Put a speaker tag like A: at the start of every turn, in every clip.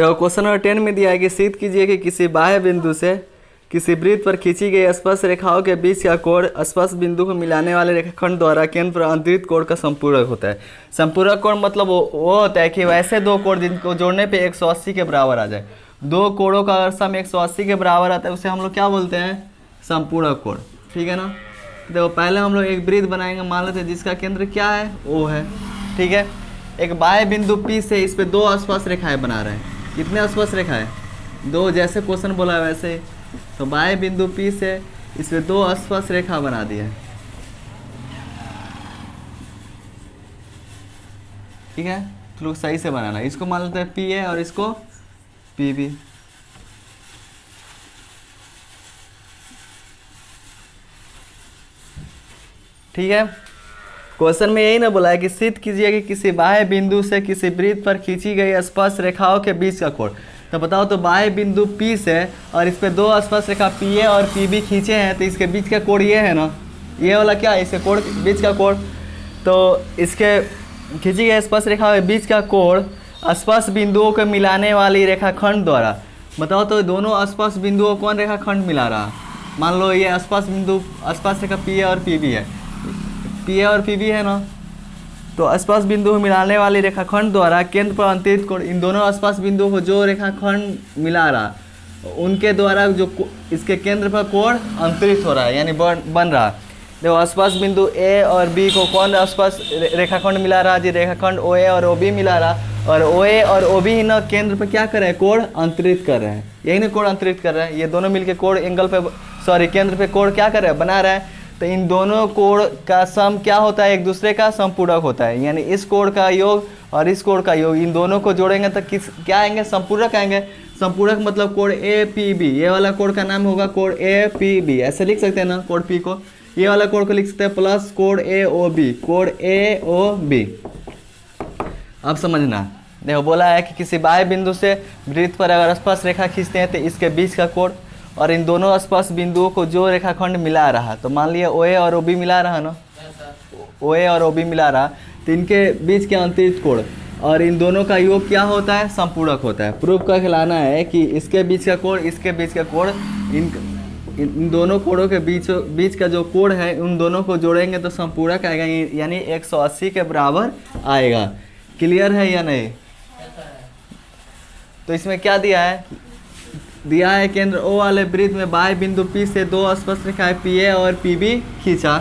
A: तो question number 10 में दिया है कि सिद्ध कीजिए कि किसी बाह्य बिंदु से किसी वृत्त पर खींची गई स्पर्श रेखाओं के बीच का कोण स्पर्श बिंदु को मिलाने वाले रेखाखंड द्वारा केंद्र पर अंतरित कोण का संपूरक होता है। संपूरक कोण मतलब वो होता है कि वैसे दो कोण जिनको जोड़ने पे 180 के बराबर आ जाए। दो कोणों का अगर सम 180 के बराबर आता है उसे हम लोग क्या बोलते हैं? संपूरक कोण। ठीक है ना। देखो पहले हम लोग एक वृत्त बनाएंगे, मान लेते हैं जिसका केंद्र क्या है? O है। ठीक है। एक बाह्य बिंदु P से इस पे दो स्पर्श रेखाएं बना रहे हैं। कितने स्पर्श रेखाएं? दो, जैसे क्वेश्चन बोला है वैसे। तो बाह्य बिंदु P से इस पे दो स्पर्श रेखा बना दिए। ठीक है, तो लोग सही से बनाना। इसको मान लेते हैं PA और इसको PB। ठीक है। क्वेश्चन में यही ना बोला है कि सिद्ध कीजिए कि किसी बाह्य बिंदु से किसी वृत्त पर खींची गई स्पर्श रेखाओं के बीच का कोण। तो बताओ, तो बाह्य बिंदु P से और इस पे दो स्पर्श रेखा PA और PB खींचे हैं, तो इसके बीच का कोण ये है ना, ये वाला क्या है? इसके कोण बीच का कोण। तो इसके खींची गई स्पर्श रेखाओं के बीच का कोण स्पर्श बिंदुओं को मिलाने वाली रेखाखंड द्वारा। बताओ, तो दोनों स्पर्श बिंदुओं को कौन रेखाखंड मिला रहा? मान लो ये स्पर्श बिंदु स्पर्श रेखा PA और PB है, PA और PB है ना। तो स्पर्श बिंदु मिलाने वाली रेखाखंड द्वारा केंद्र पर अंतरित कोण, इन दोनों स्पर्श बिंदुओं को जो रेखाखंड मिला रहा उनके द्वारा जो इसके केंद्र पर कोण अंतरित हो रहा है, यानी बन रहा। देखो स्पर्श बिंदु A और B को कौन स्पर्श रेखाखंड मिला रहा? जी रेखाखंड OA और OB मिला रहा। और OA और OB ही ना केंद्र पर क्या कर रहे हैं? कोण अंतरित कर रहे हैं। यही ना कोण अंतरित कर रहे हैं। ये दोनों मिलके कोण एंगल पे केंद्र पे कोण क्या कर रहे हैं? बना रहे हैं। तो इन दोनों कोण का सम क्या होता है? एक दूसरे का संपूरक होता है। यानी इस कोण का योग और इस कोण का योग, इन दोनों को जोड़ेंगे तो क्या आएंगे? संपूरक आएंगे। संपूरक मतलब कोण APB। ये वाला कोण का नाम होगा कोण APB। ऐसे लिख सकते हैं ना कोण P को। ये वाला कोण को लिख सकते हैं प्लस कोण AOB, कोण AOB। अब समझना। देखो बोला है कि किसी बाह्य बिंदु से वृत्त पर अगर स्पर्श रेखा खींचते हैं तो इसके बीच का कोण और इन दोनों स्पर्श बिंदुओं को जो रेखाखंड मिला रहा, तो मान लिया OA और OB मिला रहा ना, OA और OB मिला रहा, तो इनके बीच के अंतरित कोण और इन दोनों का योग क्या होता है? संपूरक होता है। प्रूफ कर खिलाना है कि इसके बीच का कोण, इसके बीच का कोण, इन दोनों कोणों के बीच का जो कोण है उन दोनों को जोड़ेंगे तो संपूरक आएगा, यानी 180 के बराबर आएगा। क्लियर है या नहीं? तो इसमें क्या दिया है? दिया है केंद्र O वाले वृत्त में बाह्य बिंदु P से दो स्पर्श रेखाएं PA और PB खींचा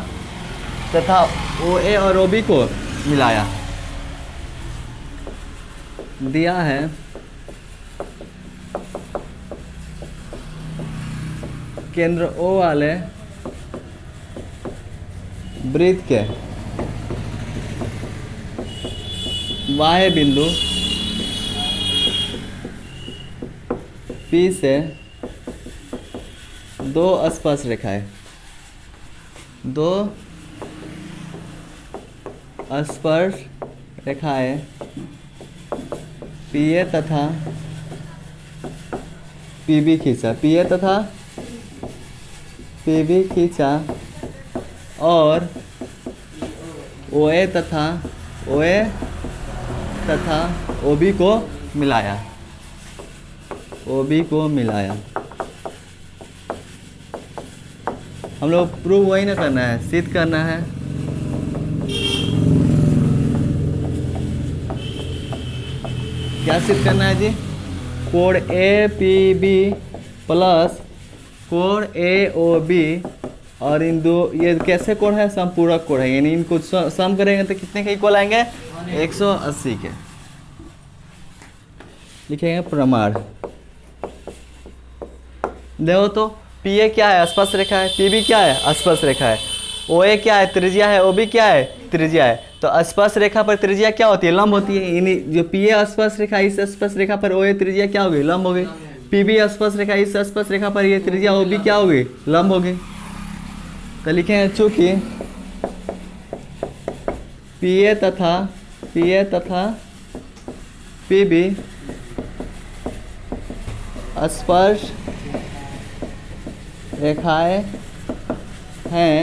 A: तथा OA और OB को मिलाया। दिया है केंद्र O वाले वृत्त के बाह्य बिंदु P से दो स्पर्श रेखाएं, दो स्पर्श रेखाएं PA तथा PB खींचा, PA तथा PB खींचा और OA तथा OB को मिलाया, OB को मिलाया। हम लोग प्रूव वही ना करना है, सिद्ध करना है। क्या सिद्ध करना है जी? कोण APB प्लस कोण AOB और इन दो, ये कैसे कोण है? संपूरक कोण है, यानी इनको सम करेंगे तो कितने के इक्वल आएंगे? 180 के। लिखेंगे प्रमाण। देखो तो PA क्या है? स्पर्श रेखा है। PB क्या है? स्पर्श रेखा है। OA क्या है? त्रिज्या है। OB क्या है? त्रिज्या है। तो स्पर्श रेखा पर त्रिज्या क्या होती है? लंब होती है। यानी जो PA स्पर्श रेखा, इस स्पर्श रेखा पर OA त्रिज्या क्या होगी? लंब होगी। PB स्पर्श रेखा, इस स्पर्श रेखा पर ये त्रिज्या OB क्या होगी? लंब होगी। तो लिखेंगे चूंकि PA तथा PB स्पर्श रेखाएं हैं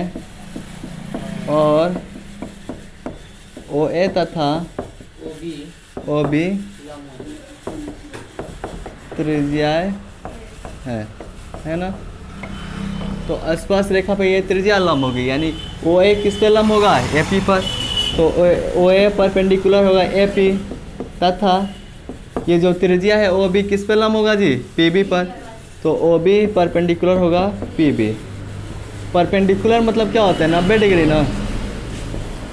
A: और OA तथा OB त्रिज्याएं है ना। तो स्पर्श रेखा पे ये त्रिज्या लंब होगी, यानी ओ ए किस पे लंब होगा, ए पी पर। तो ओ ए परपेंडिकुलर होगा ए पी, तथा ये जो त्रिज्या है ओ बी किस पे लंब होगा जी, पी बी पर। तो ओ बी परपेंडिकुलर होगा पी बी। परपेंडिकुलर मतलब क्या होता है, 90 डिग्री ना।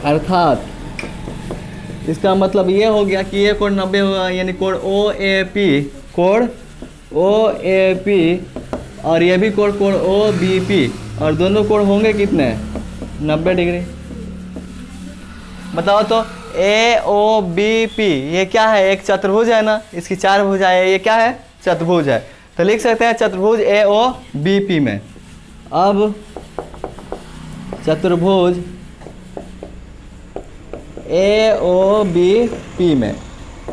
A: अर्थात इसका मतलब ये हो गया कि ये कोण 90 होगा, यानी कोण ओ ए पी, कोण ओ ए पी, और ये भी कोण ओ बी पी, और दोनों कोण होंगे कितने, 90 डिग्री। बताओ तो ए ओ बी पी ये क्या है, एक चतुर्भुज है ना, इसकी 4 भुजाएं है, ये क्या है, चतुर्भुज है। तो लिख सकते हैं चतुर्भुज ए ओ बी पी में। अब चतुर्भुज ए ओ बी पी में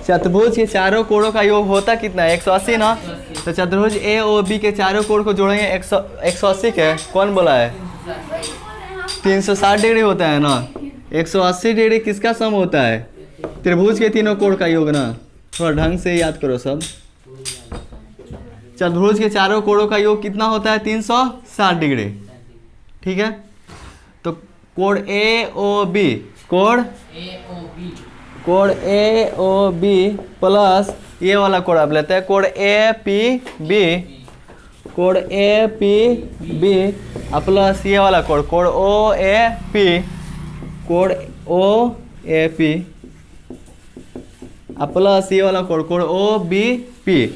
A: चतुर्भुज के चारों कोणों का योग होता कितना है, 180 ना। तो चतुर्भुज ए ओ बी के चारों कोण को जोड़ेंगे 180 के, कौन बोला है, 360 डिग्री होता है ना। 180 डिग्री किसका सम होता है, त्रिभुज के तीनों कोण का योग ना। थोड़ा ढंग से याद करो सब। चतुर्भुज के चारों कोणों का योग कितना होता है, 360 डिग्री, ठीक है। तो कोण ए ओ बी, कोण ए ओ बी प्लस ये वाला कोण आप लेते हैं, कोण ए पी बी, कोण ए पी बी प्लस ये वाला कोण, कोण ओ ए पी, कोण ओ ए पी प्लस ये वाला कोण, कोण ओ बी पी,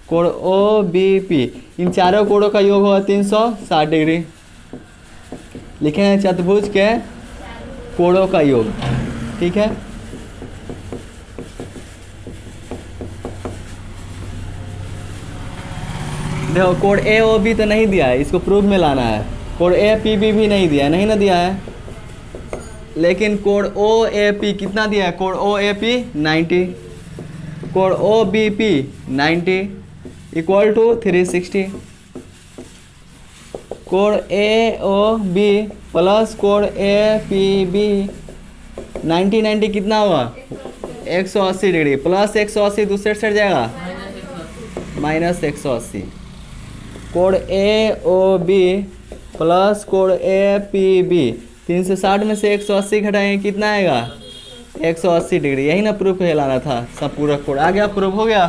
A: कोण ओ बी पी। इन चारों कोणों का योग होगा 360 डिग्री। लिखे हैं चतुर्भुज के कोणों का योग, ठीक है। देखो कोण ए ओ बी तो नहीं दिया है, इसको प्रूफ में लाना है। कोण ए पी बी भी नहीं दिया है, नहीं ना दिया है। लेकिन कोण ओ ए पी कितना दिया है, कोण ओ ए पी 90, कोण O B P 90 equal to 360। कोण ए ओ बी प्लस कोण ए पी बी 90 कितना हुआ, 180 डिग्री, प्लस 180 दूसरे साइड जाएगा, माइनस 180। कोण ए ओ बी प्लस कोण ए पी बी, 360 में से 180 घटाएंगे कितना आएगा, 180 डिग्री। यही ना प्रूफ कहलाना था, सब पूरा कोण आ गया, प्रूफ हो गया।